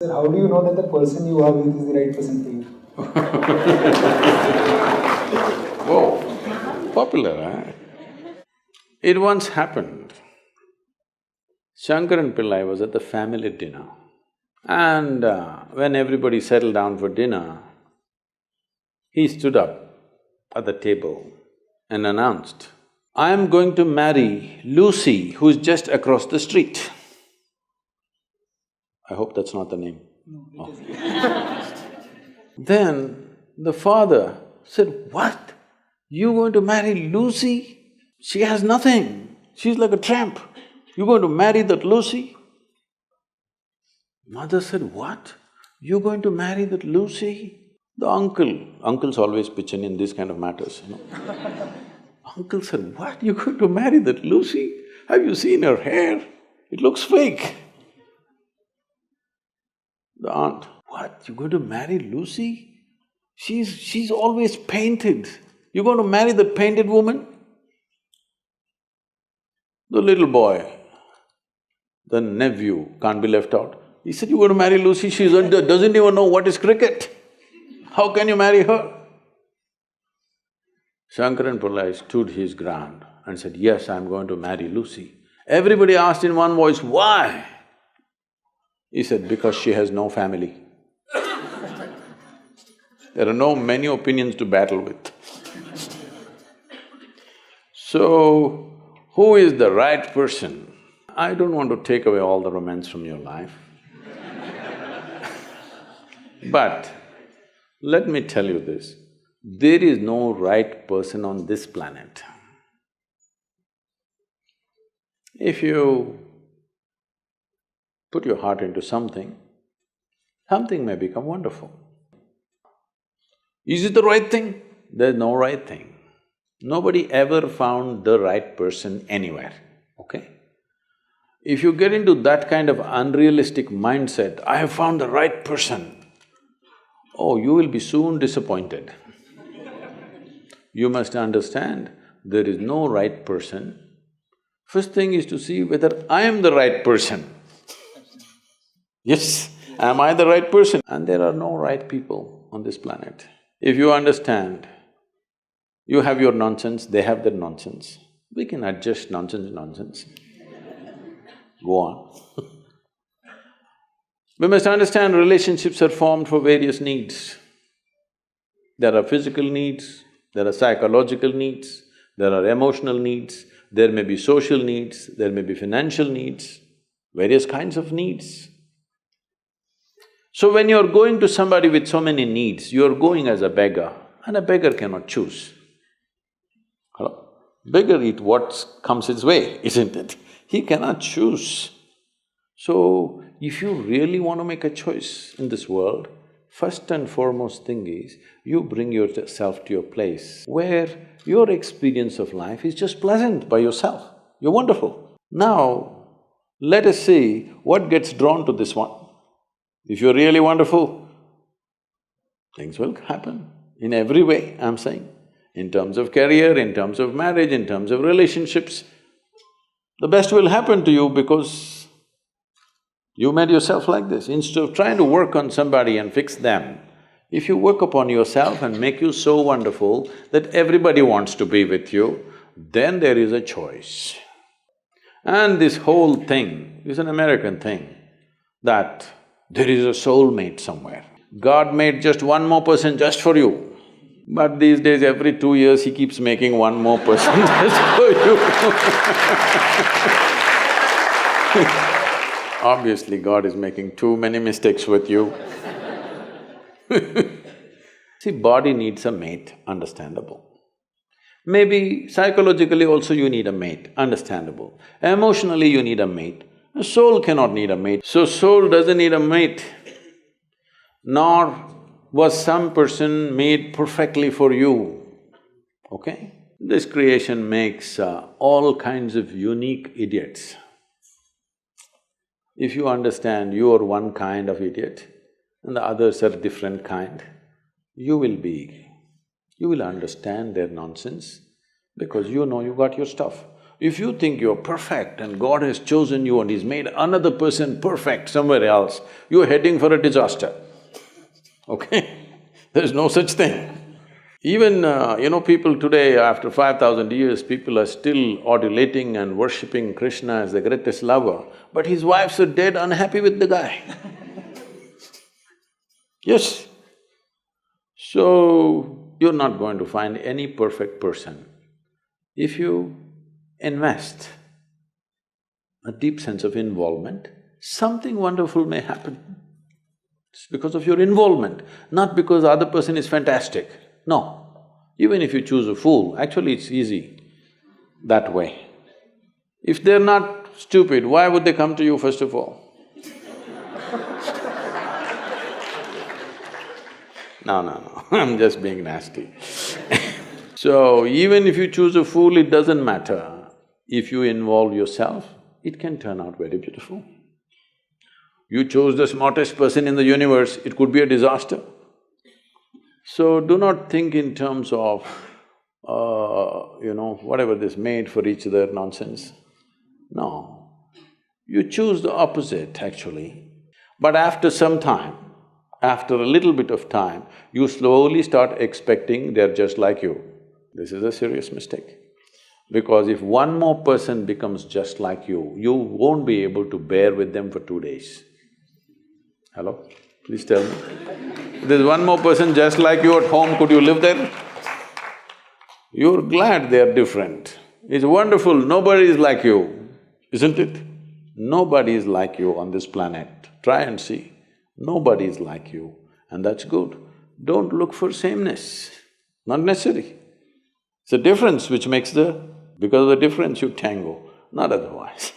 Sir, how do you know that the person you are with is the right person for you? Whoa, popular, huh? It once happened. Shankaran Pillai was at the family dinner, and when everybody settled down for dinner, he stood up at the table and announced, "I am going to marry Lucy, who's just across the street." I hope that's not the name. No, it Oh. is. Then the father said, "What? You going to marry Lucy? She has nothing. She's like a tramp. You going to marry that Lucy?" Mother said, "What? You going to marry that Lucy?" The uncles always pitch in these kind of matters, you know. Uncle said, "What? You going to marry that Lucy? Have you seen her hair? It looks fake." The aunt, "What? You going to marry Lucy? She's always painted. You going to marry that painted woman?" The little boy, the nephew, can't be left out. He said, "You going to marry Lucy? She doesn't even know what is cricket. How can you marry her?" Shankaran Pillai stood his ground and said, "Yes, I'm going to marry Lucy." Everybody asked in one voice, "Why?" He said, "Because she has no family." There are no many opinions to battle with. So, who is the right person? I don't want to take away all the romance from your life. But let me tell you this, there is no right person on this planet. If you put your heart into something, something may become wonderful. Is it the right thing? There's no right thing. Nobody ever found the right person anywhere, okay? If you get into that kind of unrealistic mindset, "I have found the right person," oh, you will be soon disappointed. You must understand, there is no right person. First thing is to see whether I am the right person. Yes, am I the right person? And there are no right people on this planet. If you understand, you have your nonsense, they have their nonsense, we can adjust nonsense. Go on. We must understand relationships are formed for various needs. There are physical needs, there are psychological needs, there are emotional needs, there may be social needs, there may be financial needs, various kinds of needs. So when you're going to somebody with so many needs, you're going as a beggar, and a beggar cannot choose. Hello? Beggar eat what comes his way, isn't it? He cannot choose. So, if you really want to make a choice in this world, first and foremost thing is, you bring yourself to your place where your experience of life is just pleasant by yourself. You're wonderful. Now, let us see what gets drawn to this one. If you're really wonderful, things will happen in every way, I'm saying. In terms of career, in terms of marriage, in terms of relationships, the best will happen to you because you made yourself like this. Instead of trying to work on somebody and fix them, if you work upon yourself and make you so wonderful that everybody wants to be with you, then there is a choice. And this whole thing is an American thing, that there is a soulmate somewhere. God made just one more person just for you. But these days, every 2 years, he keeps making one more person just for you. Obviously, God is making too many mistakes with you. See, body needs a mate, understandable. Maybe psychologically also you need a mate, understandable. Emotionally you need a mate. A soul cannot need a mate. So soul doesn't need a mate, nor was some person made perfectly for you, okay? This creation makes all kinds of unique idiots. If you understand you are one kind of idiot and the others are different kind, you will understand their nonsense because you know you got your stuff. If you think you're perfect and God has chosen you and He's made another person perfect somewhere else, you're heading for a disaster, okay? There's no such thing. Even, people today, after 5,000 years, people are still adulating and worshipping Krishna as the greatest lover, but his wives are dead unhappy with the guy. Yes. So, you're not going to find any perfect person. If you invest a deep sense of involvement, something wonderful may happen. It's because of your involvement, not because the other person is fantastic. No. Even if you choose a fool, actually it's easy that way. If they're not stupid, why would they come to you first of all? No, I'm just being nasty. So, even if you choose a fool, it doesn't matter. If you involve yourself, it can turn out very beautiful. You chose the smartest person in the universe, it could be a disaster. So, do not think in terms of, whatever this made for each other nonsense. No. You choose the opposite, actually. But after some time, after a little bit of time, you slowly start expecting they're just like you. This is a serious mistake. Because if one more person becomes just like you won't be able to bear with them for 2 days. Hello? Please tell me. If there's one more person just like you at home, could you live there? You're glad they're different. It's wonderful, nobody is like you, isn't it? Nobody is like you on this planet. Try and see. Nobody is like you, and that's good. Don't look for sameness, not necessary. It's a difference which makes the… because of the difference you tango, not otherwise